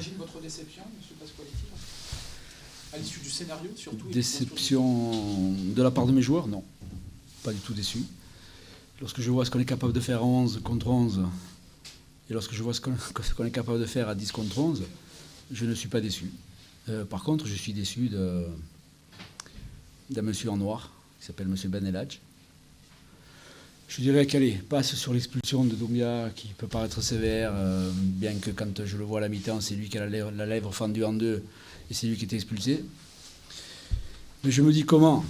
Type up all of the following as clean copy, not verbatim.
j'imagine votre déception, M. Pasqualetti, à l'issue du scénario, surtout. Déception de la part de mes joueurs? Non, pas du tout déçu. Lorsque je vois ce qu'on est capable de faire à 11 contre 11, et lorsque je vois ce qu'on est capable de faire à 10 contre 11, je ne suis pas déçu. Par contre, je suis déçu d'un monsieur en noir, qui s'appelle M. Ben Eladj. Je dirais qu'elle passe sur l'expulsion de Doumbia, qui peut paraître sévère, bien que quand je le vois à la mi-temps, c'est lui qui a la lèvre fendue en deux, et c'est lui qui est expulsé. Mais je me dis comment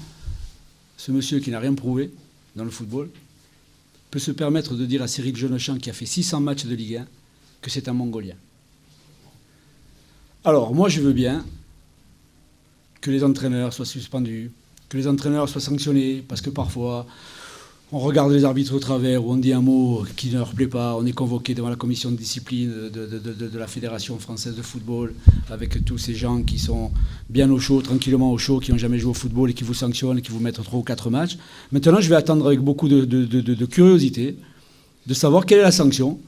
ce monsieur qui n'a rien prouvé dans le football peut se permettre de dire à Cyril Jonochamp, qui a fait 600 matchs de Ligue 1, que c'est un Mongolien. Alors, moi, je veux bien que les entraîneurs soient suspendus, que les entraîneurs soient sanctionnés, parce que parfois, on regarde les arbitres au travers, ou on dit un mot qui ne leur plaît pas, on est convoqué devant la commission de discipline de la Fédération française de football, avec tous ces gens qui sont bien au chaud, tranquillement au chaud, qui n'ont jamais joué au football et qui vous sanctionnent et qui vous mettent 3 ou 4 matchs. Maintenant, je vais attendre avec beaucoup de curiosité de savoir quelle est la sanction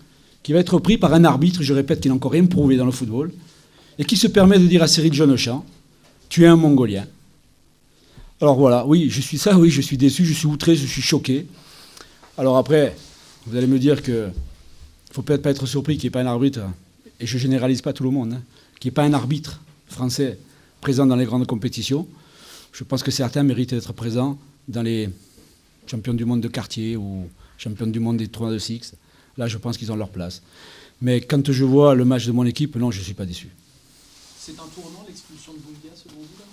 qui va être prise par un arbitre, je répète, qui n'a encore rien prouvé dans le football, et qui se permet de dire à Cyril Jonochamp, tu es un Mongolien. Alors voilà, oui, je suis déçu, je suis outré, je suis choqué. Alors après, vous allez me dire qu'il ne faut peut-être pas être surpris qu'il n'y ait pas un arbitre, et je ne généralise pas tout le monde, qu'il n'y ait pas un arbitre français présent dans les grandes compétitions. Je pense que certains méritent d'être présents dans les champions du monde de quartier ou champions du monde des tournois de Six. Là, je pense qu'ils ont leur place. Mais quand je vois le match de mon équipe, non, je ne suis pas déçu. C'est un tournant, l'expulsion de Doumbia, selon vous, là ?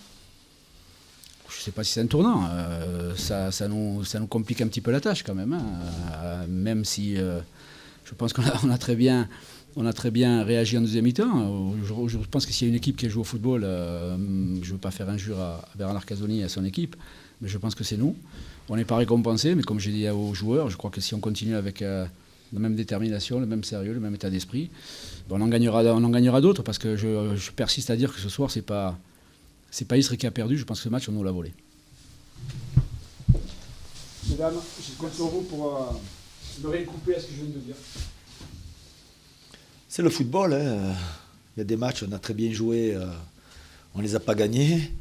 Je ne sais pas si c'est un tournant. Ça nous complique un petit peu la tâche quand même. Même si je pense qu'on a très bien réagi en deuxième mi-temps. Je pense que s'il y a une équipe qui joue au football, je ne veux pas faire injure à Bernard Casoni et à son équipe, mais je pense que c'est nous. On n'est pas récompensés, mais comme j'ai dit aux joueurs, je crois que si on continue avec la même détermination, le même sérieux, le même état d'esprit, on en gagnera d'autres, parce que je persiste à dire que ce soir, c'est pas Istres qui a perdu, je pense que ce match, on nous l'a volé. Mesdames, je compte sur vous pour me récouper à ce que je viens de dire. C'est le football. Il y a des matchs, on a très bien joué, on ne les a pas gagnés.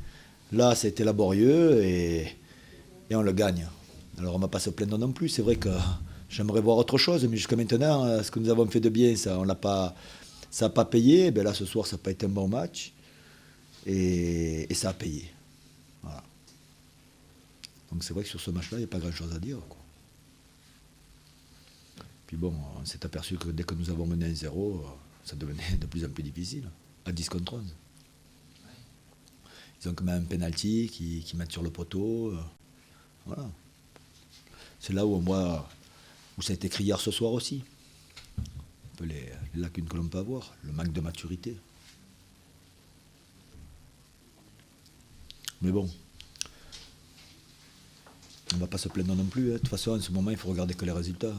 Là, ça a été laborieux et on le gagne. Alors, on ne va pas se plaindre non plus. C'est vrai que j'aimerais voir autre chose, mais jusqu'à maintenant, ce que nous avons fait de bien, ça n'a pas payé. Ben là, ce soir, ça n'a pas été un bon match. Et ça a payé. Voilà. Donc c'est vrai que sur ce match-là, il n'y a pas grand-chose à dire, quoi. Puis bon, on s'est aperçu que dès que nous avons mené 1-0, ça devenait de plus en plus difficile, à 10 contre 11. Ils ont quand même un penalty qui mettent sur le poteau. Voilà. C'est là où on voit, où ça a été écrit hier ce soir aussi. Un peu les lacunes que l'on peut avoir, le manque de maturité. Mais bon, on ne va pas se plaindre non plus. De toute façon, en ce moment, il faut regarder que les résultats.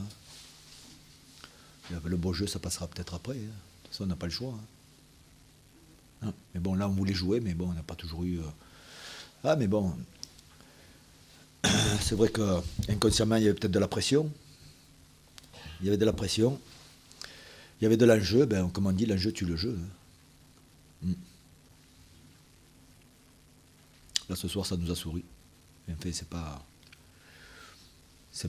Le beau jeu, ça passera peut-être après. De toute façon, on n'a pas le choix. Mais bon, là, on voulait jouer, mais bon, on n'a pas toujours eu... Ah, mais bon, c'est vrai qu'inconsciemment, il y avait peut-être de la pression. Il y avait de la pression. Il y avait de l'enjeu. Ben, comme on dit, l'enjeu tue le jeu. Là, ce soir, ça nous a souri. En fait, c'est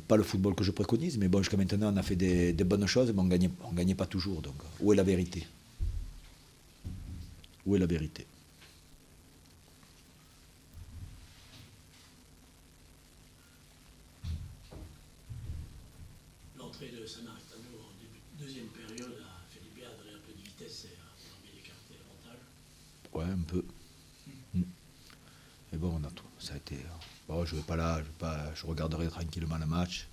pas le football que je préconise, mais bon, jusqu'à maintenant, on a fait des bonnes choses, mais on gagnait pas toujours. Donc, où est la vérité? Où est la vérité? L'entrée de Samaritano en début de deuxième période a fait du bien, a donné un peu de vitesse et a permis d'écarter l'avantage. Ouais, un peu. Mais bon, ça a été... Bon, je vais pas là, je regarderai tranquillement le match.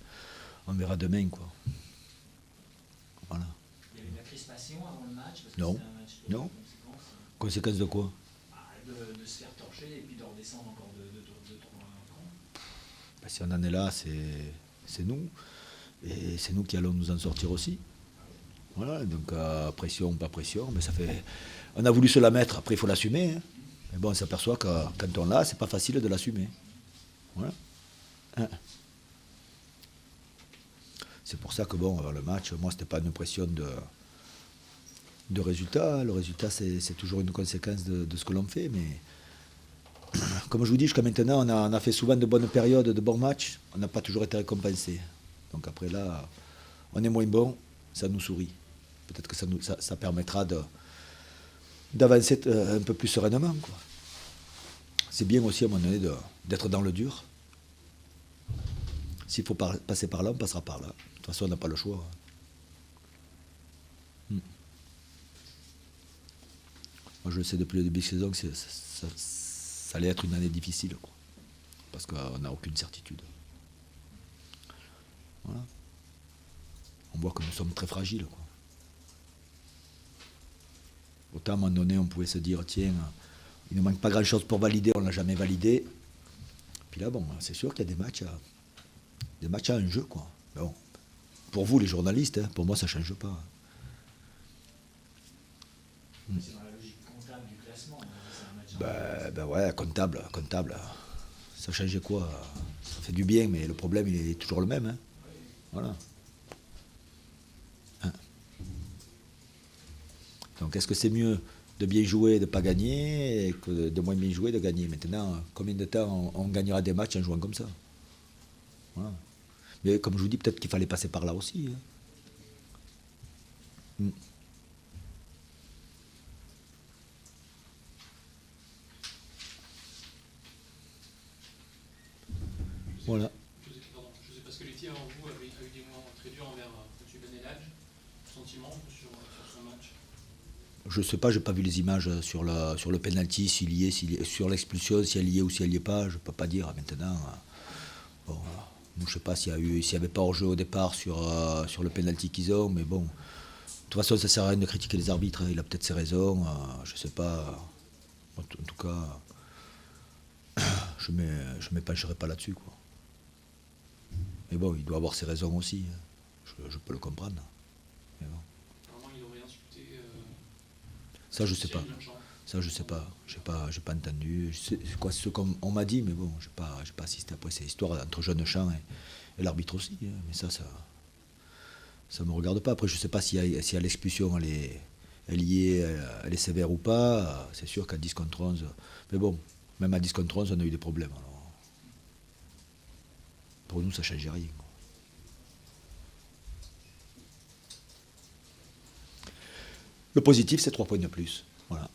On verra demain, quoi. Voilà. Il y avait de la crispation avant le match parce que Non. c'était un match Non. Conséquence de quoi? De se faire torcher et puis de redescendre encore de 3 points. Ben, si on en est là, c'est nous. Et c'est nous qui allons nous en sortir aussi. Voilà, donc pression, pas pression, mais ça fait... On a voulu se la mettre, après il faut l'assumer. Mais bon, on s'aperçoit que quand on l'a, c'est pas facile de l'assumer. Voilà. C'est pour ça que bon, le match, moi, c'était pas une pression de résultats. Le résultat, c'est toujours une conséquence de ce que l'on fait. Mais comme je vous dis, jusqu'à maintenant, on a fait souvent de bonnes périodes, de bons matchs. On n'a pas toujours été récompensé. Donc après là, on est moins bon, ça nous sourit. Peut-être que ça permettra d'avancer un peu plus sereinement, quoi. C'est bien aussi à un moment donné d'être dans le dur. S'il faut passer par là, on passera par là. De toute façon, on n'a pas le choix. Moi, je le sais depuis le début de saison que ça allait être une année difficile, quoi. Parce qu'on n'a aucune certitude. Voilà. On voit que nous sommes très fragiles, quoi. Autant à un moment donné, on pouvait se dire, tiens, il ne manque pas grand-chose pour valider, on ne l'a jamais validé. Puis là, bon, c'est sûr qu'il y a des matchs à enjeu, quoi. Mais bon, pour vous, les journalistes, hein, pour moi, ça ne change pas. C'est dans la logique comptable du classement. C'est un match Ben ouais, comptable. Ça changeait quoi? Ça fait du bien, mais le problème, il est toujours le même. Hein. Voilà. Hein. Donc, est-ce que c'est mieux de bien jouer et de ne pas gagner, et que de moins bien jouer et de gagner? Maintenant, combien de temps on gagnera des matchs en jouant comme ça? Voilà. Mais comme je vous dis, peut-être qu'il fallait passer par là aussi. Hein. Voilà. Je sais pas ce que les tirs avant vous avaient eu des moments très durs envers M. Benelage. Sentiment sur son match? Je sais pas, j'ai pas vu les images sur le penalty, s'il y est, sur l'expulsion, si elle y est ou si elle y est pas, je peux pas dire maintenant. Bon, je sais pas s'il y avait pas hors-jeu au départ sur le penalty qu'ils ont, mais bon. De toute façon, ça sert à rien de critiquer les arbitres, hein. Il a peut-être ses raisons, je sais pas. En tout cas, je m'épancherai pas là-dessus, quoi. Mais bon, il doit avoir ses raisons aussi, hein. Je peux le comprendre. Mais bon. Normalement, il aurait insulté. Ça, je sais pas. Cyril Jean. Ça, je sais pas. J'ai pas entendu. C'est ce qu'on m'a dit, mais bon, j'ai pas assisté. Après, c'est l'histoire entre Jeune Champ et l'arbitre aussi, hein. Mais ça me regarde pas. Après, je sais pas si à l'expulsion, elle est sévère ou pas. C'est sûr qu'à 10 contre 11. Mais bon, même à 10 contre 11, on a eu des problèmes. Alors, pour nous, ça ne change rien, quoi. Le positif, c'est 3 points de plus. Voilà.